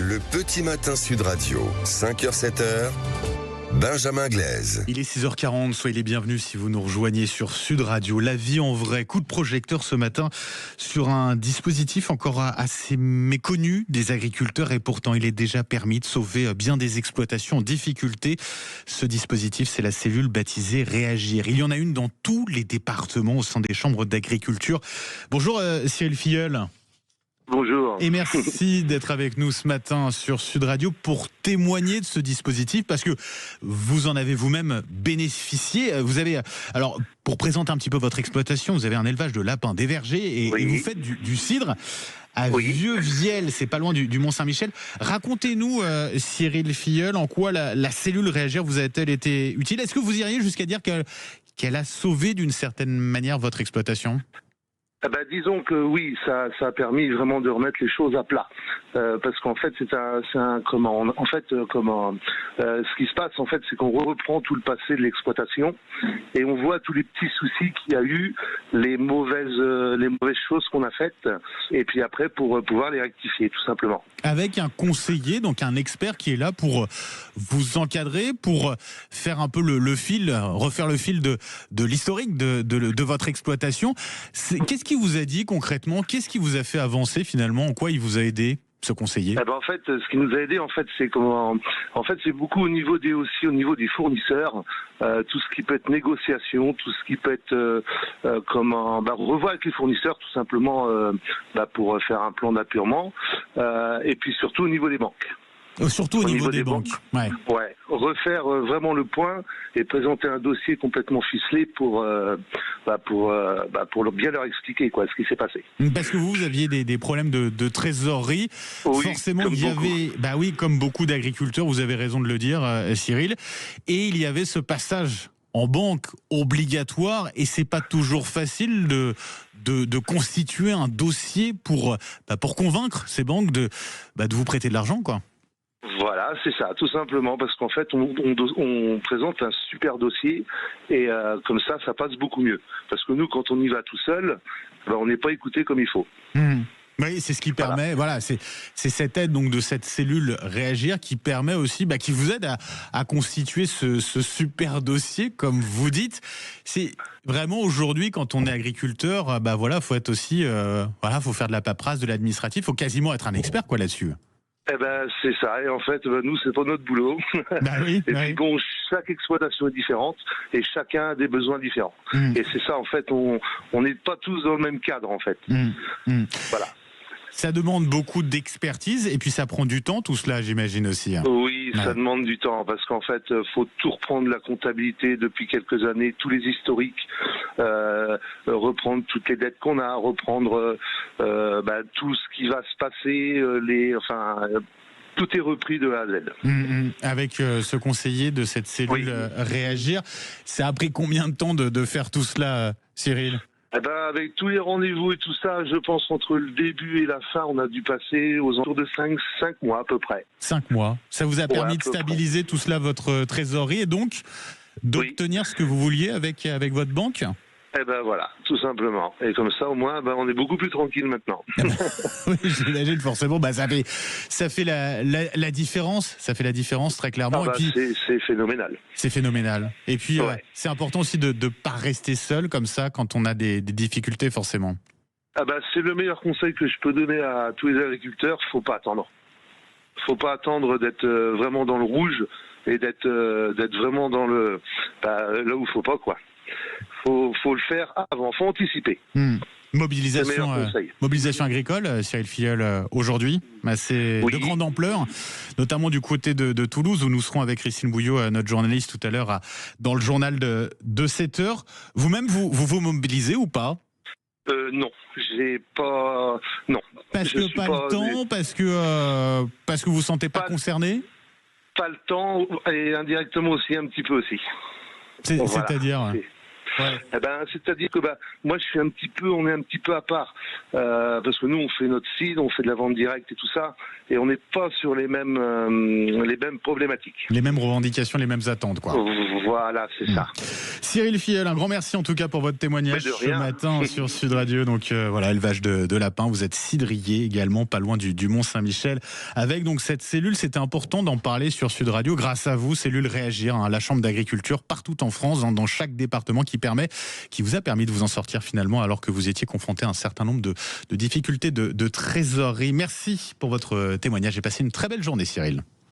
Le petit matin Sud Radio, 5h-7h, Benjamin Glaise. Il est 6h40, soyez les bienvenus si vous nous rejoignez sur Sud Radio. La vie en vrai, coup de projecteur ce matin sur un dispositif encore assez méconnu des agriculteurs et pourtant il est déjà permis de sauver bien des exploitations en difficulté. Ce dispositif, c'est la cellule baptisée Réagir. Il y en a une dans tous les départements au sein des chambres d'agriculture. Bonjour Cyril Filleul. Bonjour. Et merci d'être avec nous ce matin sur Sud Radio pour témoigner de ce dispositif parce que vous en avez vous-même bénéficié. Vous avez, alors, pour présenter un petit peu votre exploitation, vous avez un élevage de lapins, des vergers et vous faites du cidre à Vieux-Viel, c'est pas loin du Mont-Saint-Michel. Racontez-nous, Cyril Filleul, en quoi la cellule Réagir vous a-t-elle été utile? Est-ce que vous iriez jusqu'à dire qu'elle a sauvé d'une certaine manière votre exploitation? Disons que oui, ça a permis vraiment de remettre les choses à plat, parce qu'en fait ce qui se passe en fait, c'est qu'on reprend tout le passé de l'exploitation et on voit tous les petits soucis qu'il y a eu, les mauvaises choses qu'on a faites, et puis après pour pouvoir les rectifier tout simplement. Avec un conseiller, donc un expert qui est là pour vous encadrer, pour faire un peu refaire le fil de l'historique de votre exploitation. Qu'est-ce qui vous a dit concrètement? Qu'est-ce qui vous a fait avancer finalement? En quoi il vous a aidé, ce conseiller? En fait, ce qui nous a aidé, c'est beaucoup au niveau des fournisseurs, tout ce qui peut être négociation, tout ce qui peut être revoir avec les fournisseurs tout simplement pour faire un plan d'appurement, et puis surtout au niveau des banques. Surtout au niveau des banques. Ouais, refaire vraiment le point et présenter un dossier complètement ficelé pour bien leur expliquer ce qui s'est passé. Parce que vous aviez des problèmes de trésorerie. Oui, forcément, il y avait, comme beaucoup d'agriculteurs, vous avez raison de le dire, Cyril, et il y avait ce passage en banque obligatoire et c'est pas toujours facile de constituer un dossier pour convaincre ces banques de vous prêter de l'argent, quoi. Voilà, c'est ça, tout simplement, parce qu'en fait, on présente un super dossier et comme ça passe beaucoup mieux. Parce que nous, quand on y va tout seul, on n'est pas écouté comme il faut. Oui, c'est ce qui permet, c'est cette aide donc de cette cellule Réagir qui permet aussi, qui vous aide à constituer ce super dossier, comme vous dites. C'est vraiment aujourd'hui, quand on est agriculteur, faut être aussi, faut faire de la paperasse, de l'administratif, faut quasiment être un expert là-dessus. C'est ça, et en fait, nous, c'est pas notre boulot. Puis chaque exploitation est différente, et chacun a des besoins différents. Et c'est ça, en fait, on n'est pas tous dans le même cadre, en fait. Voilà. Ça demande beaucoup d'expertise, et puis ça prend du temps, tout cela, j'imagine aussi. Oui, ça demande du temps, parce qu'en fait, faut tout reprendre, la comptabilité depuis quelques années, tous les historiques, reprendre toutes les dettes qu'on a, reprendre tout ce qui va se passer, tout est repris de A à Z. Avec ce conseiller de cette cellule Réagir, ça a pris combien de temps de faire tout cela, Cyril? Avec tous les rendez-vous et tout ça, je pense entre le début et la fin, on a dû passer aux alentours de 5 mois à peu près. 5 mois. Ça vous a permis de stabiliser tout cela, votre trésorerie, et donc d'obtenir ce que vous vouliez avec votre banque? Voilà, tout simplement. Et comme ça, au moins, on est beaucoup plus tranquille maintenant. Oui, j'imagine forcément. Ça fait la différence. Ça fait la différence très clairement. Et puis, c'est phénoménal. C'est phénoménal. Et puis, c'est important aussi de ne pas rester seul comme ça quand on a des difficultés, forcément. C'est le meilleur conseil que je peux donner à tous les agriculteurs. Faut pas attendre. Faut pas attendre d'être vraiment dans le rouge et d'être vraiment dans le là où faut pas, quoi. Faut le faire avant, faut anticiper. Mobilisation agricole, Cyril Filleul, aujourd'hui, c'est de grande ampleur, notamment du côté de Toulouse, où nous serons avec Christine Bouillot, notre journaliste, tout à l'heure, dans le journal de 7h. Vous-même, vous mobilisez ou pas? Non, j'ai pas. Non. Parce que pas le temps, parce que vous sentez pas concerné? Pas le temps, et indirectement aussi un petit peu aussi. C'est-à-dire? Ouais. Eh ben, c'est-à-dire que moi, on est un petit peu à part parce que nous, on fait notre site, on fait de la vente directe et tout ça, et on n'est pas sur les mêmes problématiques. Les mêmes revendications, les mêmes attentes, quoi. Voilà, c'est ça. Cyril Fiel, un grand merci en tout cas pour votre témoignage ce matin sur Sud Radio. Donc voilà, élevage de lapins. Vous êtes cidrier également, pas loin du Mont-Saint-Michel. Avec donc cette cellule, c'était important d'en parler sur Sud Radio. Grâce à vous, cellule Réagir, la chambre d'agriculture partout en France, dans chaque département, qui vous a permis de vous en sortir finalement, alors que vous étiez confronté à un certain nombre de difficultés de trésorerie. Merci pour votre témoignage et passez une très belle journée, Cyril.